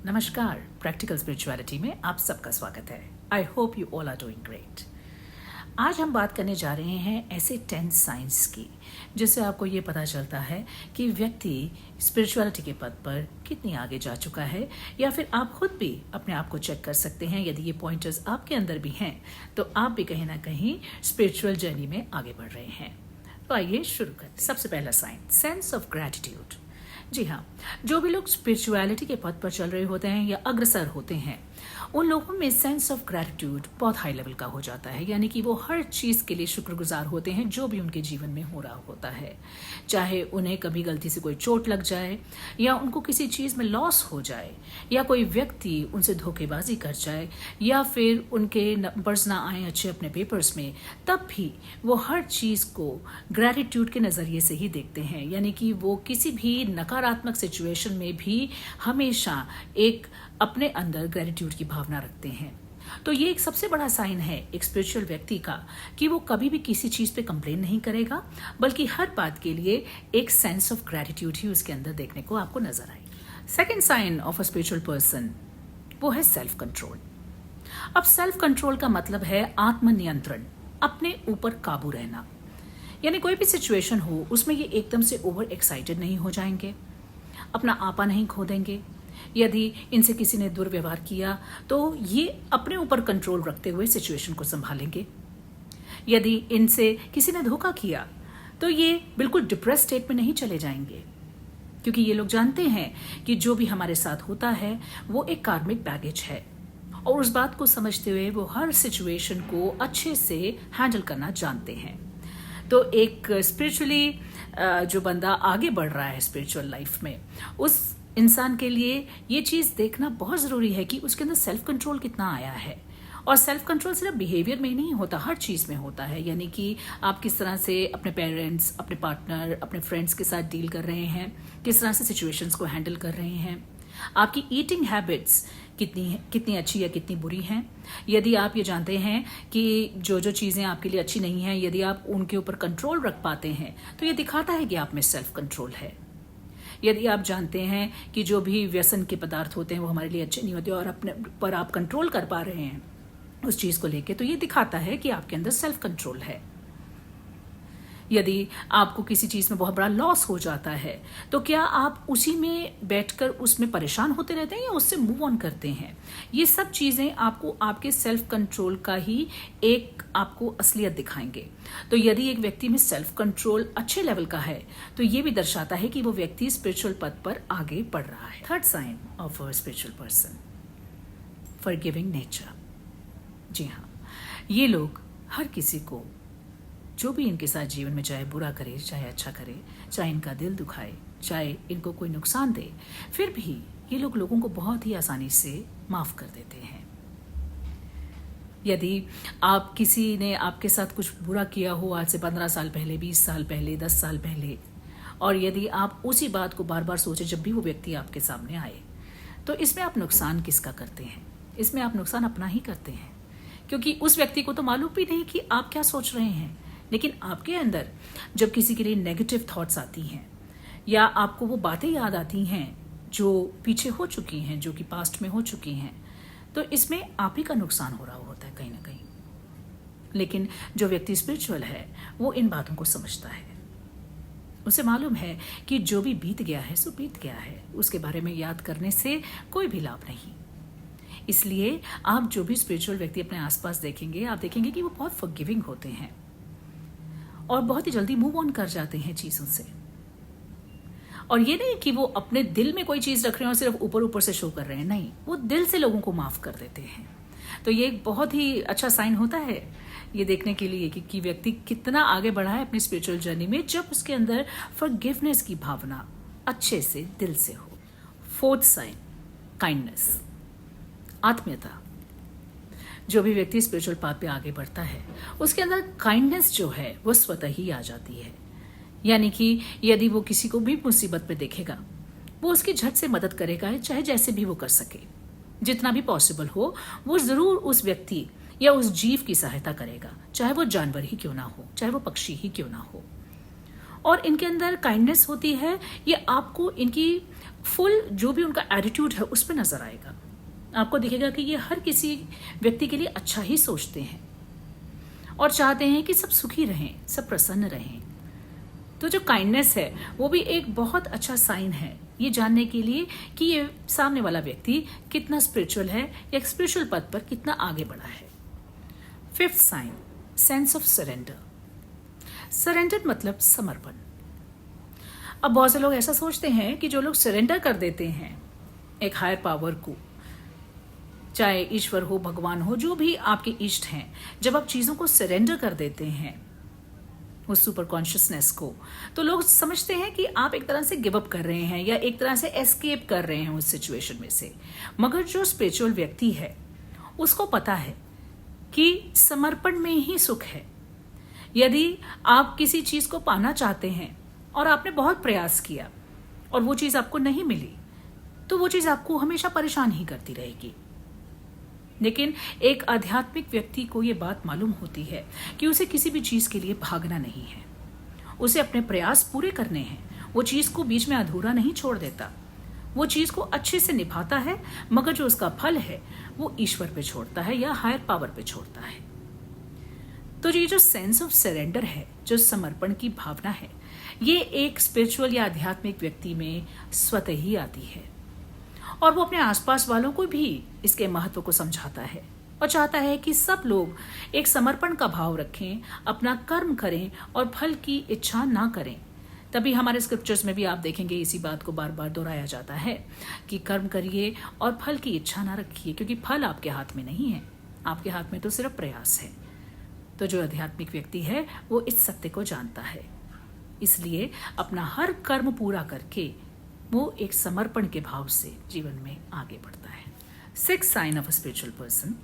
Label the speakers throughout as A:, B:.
A: नमस्कार, practical spirituality में आप सबका स्वागत है। I hope you all are doing great. आज हम बात करने जा रहे हैं ऐसे 10 साइंस की जिससे आपको ये पता चलता है कि व्यक्ति स्पिरिचुअलिटी के पद पर कितनी आगे जा चुका है, या फिर आप खुद भी अपने आप को चेक कर सकते हैं। यदि ये पॉइंटर्स आपके अंदर भी हैं तो आप भी कहीं ना कहीं स्पिरिचुअल जर्नी में आगे बढ़ रहे हैं। तो आइए शुरू करते हैं। सबसे पहला साइन, सेंस ऑफ ग्रैटिट्यूड। जी हाँ, जो भी लोग स्पिरिचुअलिटी के पथ पर चल रहे होते हैं या अग्रसर होते हैं, उन लोगों में सेंस ऑफ ग्रैटिट्यूड बहुत हाई लेवल का हो जाता है। यानी कि वो हर चीज़ के लिए शुक्रगुजार होते हैं जो भी उनके जीवन में हो रहा होता है। चाहे उन्हें कभी गलती से कोई चोट लग जाए, या उनको किसी चीज़ में लॉस हो जाए, या कोई व्यक्ति उनसे धोखेबाजी कर जाए, या फिर उनके नंबर्स ना आए अच्छे अपने पेपर्स में, तब भी वो हर चीज़ को ग्रैटिट्यूड के नज़रिए से ही देखते हैं। यानी कि वो किसी भी नकारात्मक सिचुएशन में भी हमेशा एक अपने अंदर ग्रैटिट्यूड की भावना रखते हैं। तो ये एक सबसे बड़ा साइन है एक स्पिरिचुअल व्यक्ति का कि वो कभी भी किसी चीज पे कंप्लेन नहीं करेगा, बल्कि हर बात के लिए एक सेंस ऑफ ग्रैटिट्यूड ही उसके अंदर देखने को आपको नजर आए। Second sign of a spiritual person वो है सेल्फ कंट्रोल। अब सेल्फ कंट्रोल का मतलब है आत्मनियंत्रण, अपने ऊपर काबू रहना। यानी कोई भी सिचुएशन हो उसमें ये एकदम से ओवर एक्साइटेड नहीं हो जाएंगे, अपना आपा नहीं खो देंगे। यदि इनसे किसी ने दुर्व्यवहार किया तो ये अपने ऊपर कंट्रोल रखते हुए सिचुएशन को संभालेंगे। यदि इनसे किसी ने धोखा किया तो ये बिल्कुल डिप्रेस स्टेट में नहीं चले जाएंगे, क्योंकि ये लोग जानते हैं कि जो भी हमारे साथ होता है वो एक कार्मिक बैगेज है, और उस बात को समझते हुए वो हर सिचुएशन को अच्छे से हैंडल करना जानते हैं। तो एक स्पिरिचुअली जो बंदा आगे बढ़ रहा है स्पिरिचुअल लाइफ में, उस इंसान के लिए ये चीज़ देखना बहुत ज़रूरी है कि उसके अंदर सेल्फ कंट्रोल कितना आया है। और सेल्फ कंट्रोल सिर्फ बिहेवियर में ही नहीं होता, हर चीज़ में होता है। यानी कि आप किस तरह से अपने पेरेंट्स, अपने पार्टनर, अपने फ्रेंड्स के साथ डील कर रहे हैं, किस तरह से सिचुएशंस को हैंडल कर रहे हैं, आपकी ईटिंग हैबिट्स कितनी अच्छी या कितनी बुरी हैं। यदि आप ये जानते हैं कि जो चीज़ें आपके लिए अच्छी नहीं हैं, यदि आप उनके ऊपर कंट्रोल रख पाते हैं तो ये दिखाता है कि आप में सेल्फ कंट्रोल है। यदि आप जानते हैं कि जो भी व्यसन के पदार्थ होते हैं वो हमारे लिए अच्छे नहीं होते और अपने पर आप कंट्रोल कर पा रहे हैं उस चीज़ को लेके, तो ये दिखाता है कि आपके अंदर सेल्फ कंट्रोल है। यदि आपको किसी चीज़ में बहुत बड़ा लॉस हो जाता है तो क्या आप उसी में बैठकर उसमें परेशान होते रहते हैं या उससे मूव ऑन करते हैं? ये सब चीज़ें आपको आपके सेल्फ कंट्रोल का ही एक आपको असलियत दिखाएंगे। तो यदि एक व्यक्ति में सेल्फ कंट्रोल अच्छे लेवल का है तो ये भी दर्शाता है कि वो व्यक्ति स्पिरिचुअल पथ पर आगे बढ़ रहा है। Third sign of a spiritual person, forgiving nature. जी हाँ, ये लोग हर किसी को जो भी इनके साथ जीवन में चाहे बुरा करे चाहे अच्छा करे, चाहे इनका दिल दुखाए, चाहे इनको कोई नुकसान दे, फिर भी ये लोग लोगों को बहुत ही आसानी से माफ कर देते हैं। यदि आप किसी ने आपके साथ कुछ बुरा किया हो आज से 15 साल पहले, 20 साल पहले, 10 साल पहले, और यदि आप उसी बात को बार बार सोचें जब भी वो व्यक्ति आपके सामने आए, तो इसमें आप नुकसान किसका करते हैं? इसमें आप नुकसान अपना ही करते हैं, क्योंकि उस व्यक्ति को तो मालूम भी नहीं कि आप क्या सोच रहे हैं। लेकिन आपके अंदर जब किसी के लिए नेगेटिव थॉट्स आती हैं, या आपको वो बातें याद आती हैं जो पीछे हो चुकी हैं, जो कि पास्ट में हो चुकी हैं, तो इसमें आप ही का नुकसान हो रहा होता है कहीं ना कहीं। लेकिन जो व्यक्ति स्पिरिचुअल है वो इन बातों को समझता है। उसे मालूम है कि जो भी बीत गया है सो बीत गया है, उसके बारे में याद करने से कोई भी लाभ नहीं। इसलिए आप जो भी स्पिरिचुअल व्यक्ति अपने आसपास देखेंगे, आप देखेंगे कि वो बहुत फॉरगिविंग होते हैं और बहुत ही जल्दी मूव ऑन कर जाते हैं चीज़ों से। और ये नहीं कि वो अपने दिल में कोई चीज़ रख रहे हैं और सिर्फ ऊपर ऊपर से शो कर रहे हैं, नहीं, वो दिल से लोगों को माफ़ कर देते हैं। तो ये एक बहुत ही अच्छा साइन होता है ये देखने के लिए कि व्यक्ति कितना आगे बढ़ा है अपनी स्पिरिचुअल जर्नी में, जब उसके अंदर फॉरगिवनेस की भावना अच्छे से दिल से हो। फोर्थ साइन, काइंडनेस, आत्मीयता। जो भी व्यक्ति स्पिरिचुअल पाथ पे आगे बढ़ता है उसके अंदर काइंडनेस जो है वो स्वतः ही आ जाती है। यानी कि यदि वो किसी को भी मुसीबत में देखेगा वो उसकी झट से मदद करेगा, चाहे जैसे भी वो कर सके, जितना भी पॉसिबल हो वो जरूर उस व्यक्ति या उस जीव की सहायता करेगा, चाहे वो जानवर ही क्यों ना हो, चाहे वो पक्षी ही क्यों ना हो। और इनके अंदर काइंडनेस होती है, ये आपको इनकी फुल जो भी उनका एटीट्यूड है उस पर नजर आएगा। आपको दिखेगा कि ये हर किसी व्यक्ति के लिए अच्छा ही सोचते हैं और चाहते हैं कि सब सुखी रहें, सब प्रसन्न रहें। तो जो काइंडनेस है वो भी एक बहुत अच्छा साइन है ये जानने के लिए कि ये सामने वाला व्यक्ति कितना स्पिरिचुअल है या स्पिरिचुअल पथ पर कितना आगे बढ़ा है। Fifth sign, sense of surrender. Surrender मतलब समर्पण। अब बहुत से लोग ऐसा सोचते हैं कि जो लोग सरेंडर कर देते हैं एक हायर पावर को, चाहे ईश्वर हो, भगवान हो, जो भी आपके इष्ट हैं, जब आप चीजों को सरेंडर कर देते हैं उस सुपर कॉन्शियसनेस को, तो लोग समझते हैं कि आप एक तरह से गिव अप कर रहे हैं या एक तरह से एस्केप कर रहे हैं उस सिचुएशन में से। मगर जो स्पिरिचुअल व्यक्ति है उसको पता है कि समर्पण में ही सुख है। यदि आप किसी चीज को पाना चाहते हैं और आपने बहुत प्रयास किया और वो चीज आपको नहीं मिली, तो वो चीज आपको हमेशा परेशान ही करती रहेगी। लेकिन एक आध्यात्मिक व्यक्ति को ये बात मालूम होती है कि उसे किसी भी चीज के लिए भागना नहीं है, उसे अपने प्रयास पूरे करने हैं। वो चीज को बीच में अधूरा नहीं छोड़ देता, वो चीज को अच्छे से निभाता है, मगर जो उसका फल है वो ईश्वर पे छोड़ता है या हायर पावर पे छोड़ता है। तो ये जो सेंस ऑफ सरेंडर है, जो समर्पण की भावना है, ये एक स्पिरिचुअल या आध्यात्मिक व्यक्ति में स्वतः ही आती है और वो अपने आसपास वालों को भी इसके महत्व को समझाता है और चाहता है कि सब लोग एक समर्पण का भाव रखें, अपना कर्म करें और फल की इच्छा ना करें। तभी हमारे स्क्रिप्चर्स में भी आप देखेंगे इसी बात को बार बार दोहराया जाता है कि कर्म करिए और फल की इच्छा ना रखिए, क्योंकि फल आपके हाथ में नहीं है, आपके हाथ में तो सिर्फ प्रयास है। तो जो आध्यात्मिक व्यक्ति है वो इस सत्य को जानता है, इसलिए अपना हर कर्म पूरा करके वो एक समर्पण के भाव से जीवन में आगे बढ़ता है। Sixth sign of a spiritual person,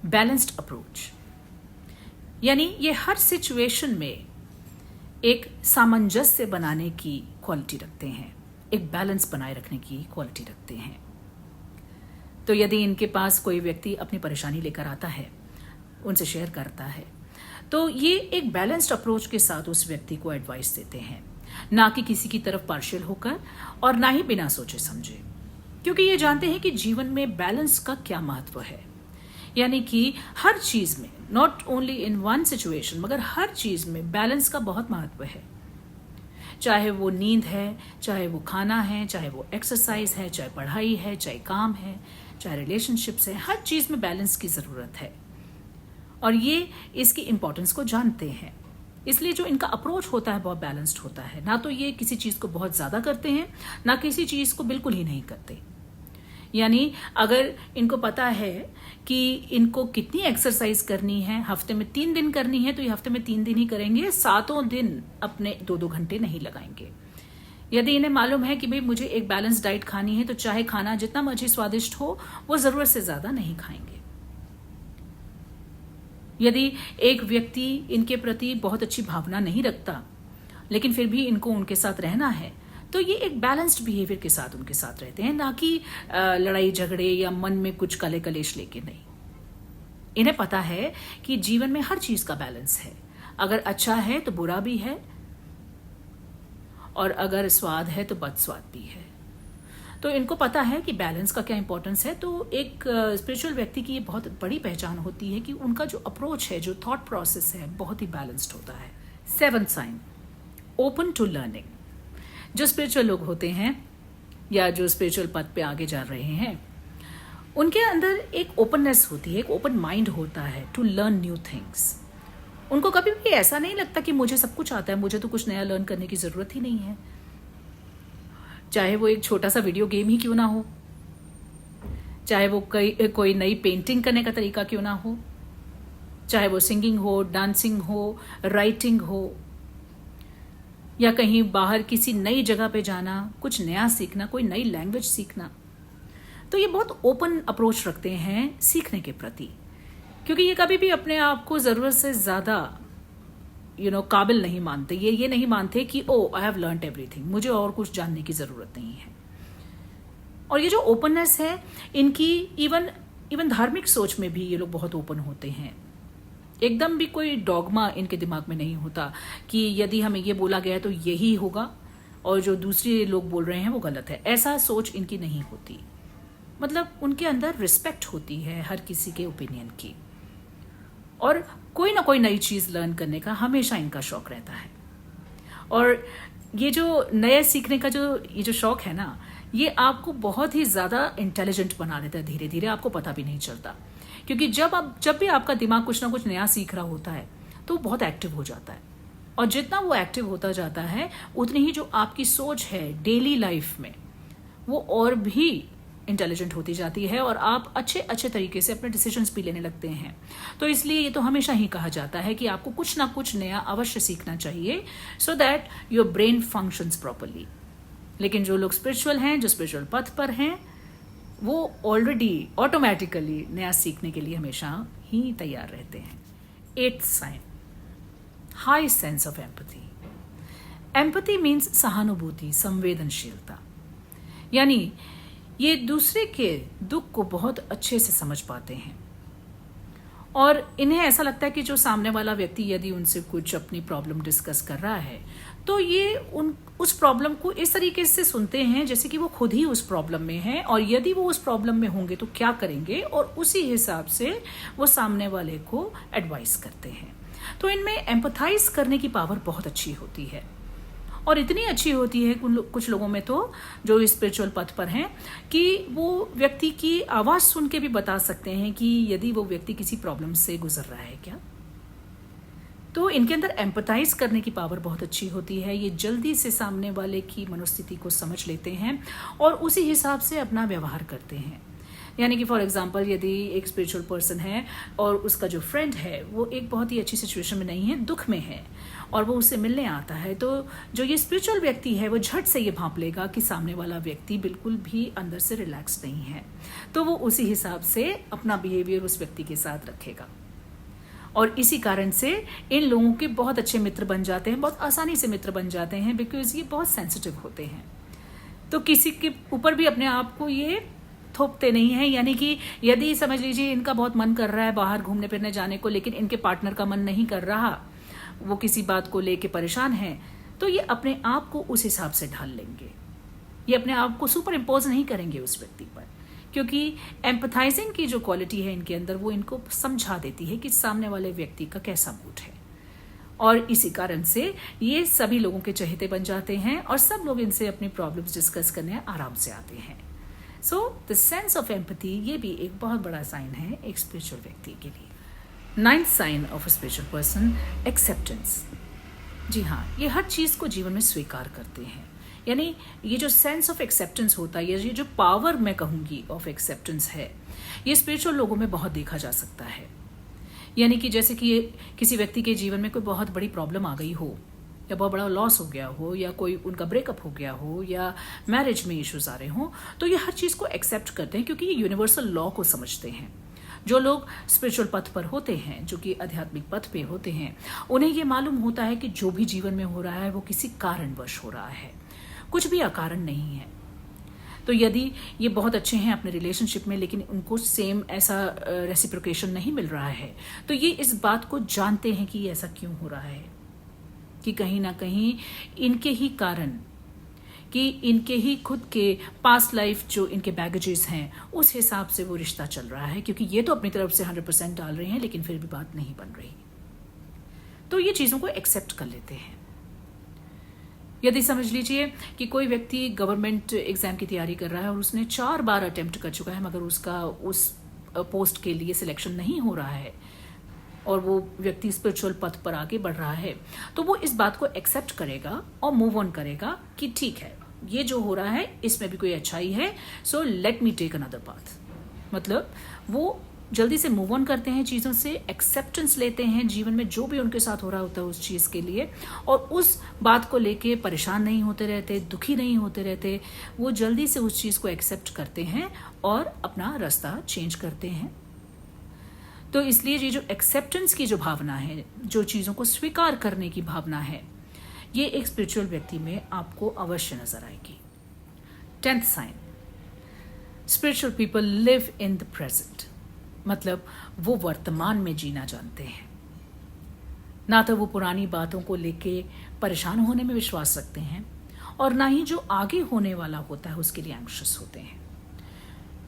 A: balanced approach. यानी ये हर सिचुएशन में एक सामंजस्य बनाने की क्वालिटी रखते हैं, एक बैलेंस बनाए रखने की क्वालिटी रखते हैं। तो यदि इनके पास कोई व्यक्ति अपनी परेशानी लेकर आता है, उनसे शेयर करता है, तो ये एक बैलेंस्ड अप्रोच के साथ उस व्यक्ति को एडवाइस देते हैं, ना कि किसी की तरफ पार्शियल होकर और ना ही बिना सोचे समझे, क्योंकि ये जानते हैं कि जीवन में बैलेंस का क्या महत्व है। यानी कि हर चीज में, not only in one situation, मगर हर चीज में बैलेंस का बहुत महत्व है। चाहे वो नींद है, चाहे वो खाना है, चाहे वो एक्सरसाइज है, चाहे पढ़ाई है, चाहे काम है, चाहे रिलेशनशिप्स है, हर चीज में बैलेंस की जरूरत है और ये इसकी इंपॉर्टेंस को जानते हैं। इसलिए जो इनका अप्रोच होता है बहुत बैलेंस्ड होता है। ना तो ये किसी चीज को बहुत ज्यादा करते हैं, ना किसी चीज को बिल्कुल ही नहीं करते। यानी अगर इनको पता है कि इनको कितनी एक्सरसाइज करनी है, हफ्ते में 3 दिन करनी है, तो ये हफ्ते में 3 दिन ही करेंगे, 7 दिन अपने 2-2 घंटे नहीं लगाएंगे। यदि इन्हें मालूम है कि भाई मुझे एक बैलेंस डाइट खानी है, तो चाहे खाना जितना मर्जी स्वादिष्ट हो, वो जरूरत से ज्यादा नहीं खाएंगे। यदि एक व्यक्ति इनके प्रति बहुत अच्छी भावना नहीं रखता, लेकिन फिर भी इनको उनके साथ रहना है, तो ये एक बैलेंस्ड बिहेवियर के साथ उनके साथ रहते हैं, ना कि लड़ाई झगड़े या मन में कुछ कले कलेश लेके नहीं। इन्हें पता है कि जीवन में हर चीज का बैलेंस है, अगर अच्छा है तो बुरा भी है और अगर स्वाद है तो बदस्वाद भी है। तो इनको पता है कि बैलेंस का क्या इंपॉर्टेंस है। तो एक स्पिरिचुअल व्यक्ति की ये बहुत बड़ी पहचान होती है कि उनका जो अप्रोच है, जो थॉट प्रोसेस है, बहुत ही बैलेंस्ड होता है। 7th sign, open to learning. जो स्पिरिचुअल लोग होते हैं या जो स्पिरिचुअल पथ पे आगे जा रहे हैं, उनके अंदर एक ओपननेस होती है, एक ओपन माइंड होता है टू लर्न न्यू थिंग्स। उनको कभी भी ऐसा नहीं लगता कि मुझे सब कुछ आता है, मुझे तो कुछ नया लर्न करने की जरूरत ही नहीं है। चाहे वो एक छोटा सा वीडियो गेम ही क्यों ना हो, चाहे वो कोई नई पेंटिंग करने का तरीका क्यों ना हो, चाहे वो सिंगिंग हो, डांसिंग हो, राइटिंग हो, या कहीं बाहर किसी नई जगह पे जाना, कुछ नया सीखना, कोई नई लैंग्वेज सीखना। तो ये बहुत ओपन अप्रोच रखते हैं सीखने के प्रति, क्योंकि ये कभी भी अपने आप को जरूरत से ज्यादा काबिल नहीं मानते। ये नहीं मानते कि आई हैव लर्नड एवरीथिंग, मुझे और कुछ जानने की जरूरत नहीं है। और ये जो ओपननेस है इनकी, इवन धार्मिक सोच में भी ये लोग बहुत ओपन होते हैं। एकदम भी कोई डॉगमा इनके दिमाग में नहीं होता कि यदि हमें ये बोला गया है तो यही होगा और जो दूसरे लोग बोल रहे हैं वो गलत है, ऐसा सोच इनकी नहीं होती। मतलब उनके अंदर रिस्पेक्ट होती है हर किसी के ओपिनियन की, और कोई ना कोई नई चीज लर्न करने का हमेशा इनका शौक रहता है। और ये जो नए सीखने का ये जो शौक है ना, ये आपको बहुत ही ज्यादा इंटेलिजेंट बना देता है धीरे धीरे, आपको पता भी नहीं चलता। क्योंकि जब भी आपका दिमाग कुछ ना कुछ नया सीख रहा होता है तो वो बहुत एक्टिव हो जाता है, और जितना वो एक्टिव होता जाता है उतनी ही जो आपकी सोच है डेली लाइफ में वो और भी इंटेलिजेंट होती जाती है, और आप अच्छे अच्छे तरीके से अपने डिसीजंस भी लेने लगते हैं। तो इसलिए ये तो हमेशा ही कहा जाता है कि आपको कुछ ना कुछ नया अवश्य सीखना चाहिए, so that your brain functions properly. लेकिन जो लोग स्पिरिचुअल हैं, जो स्पिरिचुअल पथ पर हैं, वो ऑलरेडी ऑटोमेटिकली नया सीखने के लिए हमेशा ही तैयार रहते हैं। 8th sign, high sense of empathy. Empathy means सहानुभूति, संवेदनशीलता। यानी ये दूसरे के दुख को बहुत अच्छे से समझ पाते हैं, और इन्हें ऐसा लगता है कि जो सामने वाला व्यक्ति यदि उनसे कुछ अपनी प्रॉब्लम डिस्कस कर रहा है तो ये उस प्रॉब्लम को इस तरीके से सुनते हैं जैसे कि वो खुद ही उस प्रॉब्लम में हैं, और यदि वो उस प्रॉब्लम में होंगे तो क्या करेंगे, और उसी हिसाब से वो सामने वाले को एडवाइस करते हैं। तो इनमें एम्पैथाइज करने की पावर बहुत अच्छी होती है, और इतनी अच्छी होती है कुछ लोगों में तो जो स्पिरिचुअल पथ पर हैं कि वो व्यक्ति की आवाज सुन के भी बता सकते हैं कि यदि वो व्यक्ति किसी प्रॉब्लम से गुजर रहा है क्या। तो इनके अंदर एम्पैथाइज करने की पावर बहुत अच्छी होती है। ये जल्दी से सामने वाले की मनोस्थिति को समझ लेते हैं और उसी हिसाब से अपना व्यवहार करते हैं। यानी कि फॉर एग्जाम्पल, यदि एक स्पिरिचुअल पर्सन है और उसका जो फ्रेंड है वो एक बहुत ही अच्छी सिचुएशन में नहीं है, दुख में है, और वो उससे मिलने आता है, तो जो ये स्पिरिचुअल व्यक्ति है वो झट से ये भांप लेगा कि सामने वाला व्यक्ति बिल्कुल भी अंदर से रिलैक्स नहीं है, तो वो उसी हिसाब से अपना बिहेवियर उस व्यक्ति के साथ रखेगा। और इसी कारण से इन लोगों के बहुत अच्छे मित्र बन जाते हैं, बहुत आसानी से मित्र बन जाते हैं, बिकॉज ये बहुत सेंसिटिव होते हैं। तो किसी के ऊपर भी अपने आप को ये थोपते नहीं है। यानी कि यदि समझ लीजिए इनका बहुत मन कर रहा है बाहर घूमने फिरने जाने को, लेकिन इनके पार्टनर का मन नहीं कर रहा, वो किसी बात को लेके परेशान है, तो ये अपने आप को उस हिसाब से ढाल लेंगे। ये अपने आप को सुपर इम्पोज नहीं करेंगे उस व्यक्ति पर, क्योंकि एम्पैथाइजिंग की जो क्वालिटी है इनके अंदर वो इनको समझा देती है कि सामने वाले व्यक्ति का कैसा मूड है, और इसी कारण से ये सभी लोगों के चहेते बन जाते हैं और सब लोग इनसे अपनी प्रॉब्लम्स डिस्कस करने आराम से आते हैं। So the sense of empathy ये भी एक बहुत बड़ा साइन है एक स्पिरिचुअल व्यक्ति के लिए। 9th sign of a spiritual person, acceptance. जी हाँ, ये हर चीज को जीवन में स्वीकार करते हैं। यानी ये जो सेंस ऑफ एक्सेप्टेंस होता है, ये जो पावर मैं कहूंगी ऑफ एक्सेप्टेंस है, ये स्पिरिचुअल लोगों में बहुत देखा जा सकता है। यानी कि जैसे कि किसी व्यक्ति के जीवन में कोई बहुत बड़ी प्रॉब्लम आ गई हो, या बहुत बड़ा लॉस हो गया हो, या कोई उनका ब्रेकअप हो गया हो, या मैरिज में इश्यूज आ रहे हो, तो ये हर चीज को एक्सेप्ट करते हैं क्योंकि ये यूनिवर्सल लॉ को समझते हैं। जो लोग स्पिरिचुअल पथ पर होते हैं, जो कि आध्यात्मिक पथ पे होते हैं, उन्हें ये मालूम होता है कि जो भी जीवन में हो रहा है वो किसी कारणवश हो रहा है, कुछ भी अकारण नहीं है। तो यदि ये बहुत अच्छे हैं अपने रिलेशनशिप में, लेकिन उनको सेम ऐसा रेसिप्रोकेशन नहीं मिल रहा है, तो ये इस बात को जानते हैं कि ऐसा क्यों हो रहा है, कि कहीं ना कहीं इनके ही कारण, कि इनके ही खुद के पास्ट लाइफ जो इनके बैगेजेस हैं उस हिसाब से वो रिश्ता चल रहा है, क्योंकि ये तो अपनी तरफ से 100% डाल रहे हैं लेकिन फिर भी बात नहीं बन रही। तो ये चीजों को एक्सेप्ट कर लेते हैं। यदि समझ लीजिए कि कोई व्यक्ति गवर्नमेंट एग्जाम की तैयारी कर रहा है और उसने 4 बार अटेम्प्ट कर चुका है, मगर उसका उस पोस्ट के लिए सिलेक्शन नहीं हो रहा है, और वो व्यक्ति स्पिरिचुअल पथ पर आगे बढ़ रहा है, तो वो इस बात को एक्सेप्ट करेगा और मूव ऑन करेगा कि ठीक है, ये जो हो रहा है इसमें भी कोई अच्छाई है, so let me take another path. मतलब वो जल्दी से मूव ऑन करते हैं चीज़ों से, एक्सेप्टेंस लेते हैं जीवन में जो भी उनके साथ हो रहा होता है उस चीज़ के लिए, और उस बात को लेके परेशान नहीं होते रहते, दुखी नहीं होते रहते। वो जल्दी से उस चीज़ को एक्सेप्ट करते हैं और अपना रास्ता चेंज करते हैं। तो इसलिए ये जो एक्सेप्टेंस की जो भावना है, जो चीज़ों को स्वीकार करने की भावना है, ये एक स्पिरिचुअल व्यक्ति में आपको अवश्य नजर आएगी। 10th sign, spiritual people live in the present. मतलब वो वर्तमान में जीना जानते हैं। ना तो वो पुरानी बातों को लेके परेशान होने में विश्वास रखते हैं और ना ही जो आगे होने वाला होता है उसके लिए एंग्शियस होते हैं।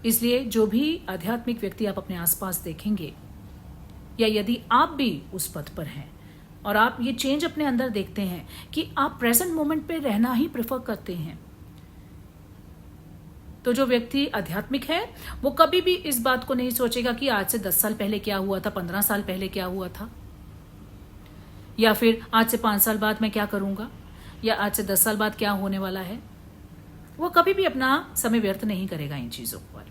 A: इसलिए जो भी आध्यात्मिक व्यक्ति आप अपने आसपास देखेंगे, या यदि आप भी उस पथ पर हैं और आप ये चेंज अपने अंदर देखते हैं कि आप प्रेजेंट मोमेंट पे रहना ही प्रेफर करते हैं, तो जो व्यक्ति आध्यात्मिक है वो कभी भी इस बात को नहीं सोचेगा कि आज से 10 साल पहले क्या हुआ था, 15 साल पहले क्या हुआ था, या फिर आज से 5 साल बाद मैं क्या करूंगा, या आज से 10 साल बाद क्या होने वाला है। वो कभी भी अपना समय व्यर्थ नहीं करेगा इन चीजों पर।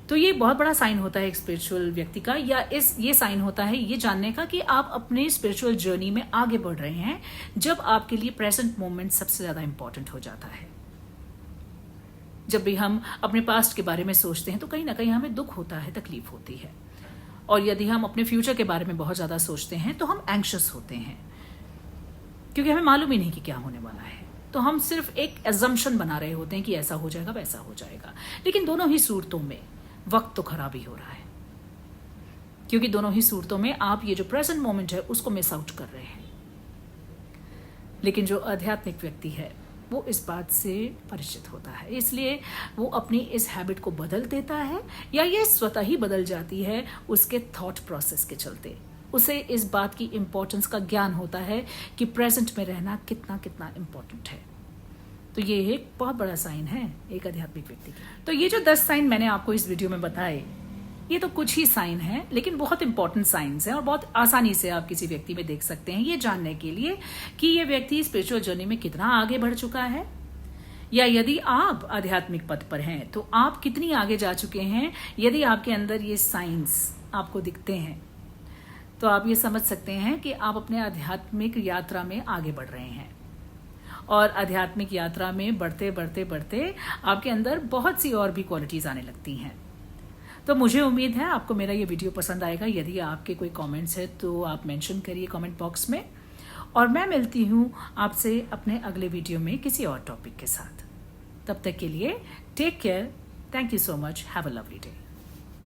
A: तो ये बहुत बड़ा साइन होता है एक स्पिरिचुअल व्यक्ति का, या ये साइन होता है ये जानने का कि आप अपने स्पिरिचुअल जर्नी में आगे बढ़ रहे हैं, जब आपके लिए प्रेजेंट मोमेंट सबसे ज्यादा इंपॉर्टेंट हो जाता है। जब भी हम अपने पास्ट के बारे में सोचते हैं तो कहीं ना कहीं हमें दुख होता है, तकलीफ होती है, और यदि हम अपने फ्यूचर के बारे में बहुत ज्यादा सोचते हैं तो हम एंग्शियस होते हैं, क्योंकि हमें मालूम ही नहीं कि क्या होने वाला है। तो हम सिर्फ एक एजम्पशन बना रहे होते हैं कि ऐसा हो जाएगा, वैसा हो जाएगा। लेकिन दोनों ही सूरतों में वक्त तो खराब ही हो रहा है, क्योंकि दोनों ही सूरतों में आप ये जो प्रेजेंट मोमेंट है उसको मिस आउट कर रहे हैं। लेकिन जो आध्यात्मिक व्यक्ति है वो इस बात से परिचित होता है, इसलिए वो अपनी इस हैबिट को बदल देता है, या ये स्वतः ही बदल जाती है उसके थॉट प्रोसेस के चलते। उसे इस बात की इंपॉर्टेंस का ज्ञान होता है कि प्रेजेंट में रहना कितना कितना इंपॉर्टेंट है। तो ये एक बहुत बड़ा साइन है एक आध्यात्मिक व्यक्ति का। तो ये जो 10 साइन मैंने आपको इस वीडियो में बताए, ये तो कुछ ही साइन है, लेकिन बहुत इंपॉर्टेंट साइंस हैं और बहुत आसानी से आप किसी व्यक्ति में देख सकते हैं, ये जानने के लिए कि ये व्यक्ति स्पिरिचुअल जर्नी में कितना आगे बढ़ चुका है, या यदि आप आध्यात्मिक पथ पर हैं तो आप कितनी आगे जा चुके हैं। यदि आपके अंदर ये साइंस आपको दिखते हैं तो आप ये समझ सकते हैं कि आप अपने आध्यात्मिक यात्रा में आगे बढ़ रहे हैं, और आध्यात्मिक यात्रा में बढ़ते बढ़ते बढ़ते आपके अंदर बहुत सी और भी क्वालिटीज आने लगती हैं। तो मुझे उम्मीद है आपको मेरा ये वीडियो पसंद आएगा। यदि आपके कोई कमेंट्स है तो आप मेंशन करिए कमेंट बॉक्स में, और मैं मिलती हूँ आपसे अपने अगले वीडियो में किसी और टॉपिक के साथ। तब तक के लिए take care, thank you so much, have a lovely day.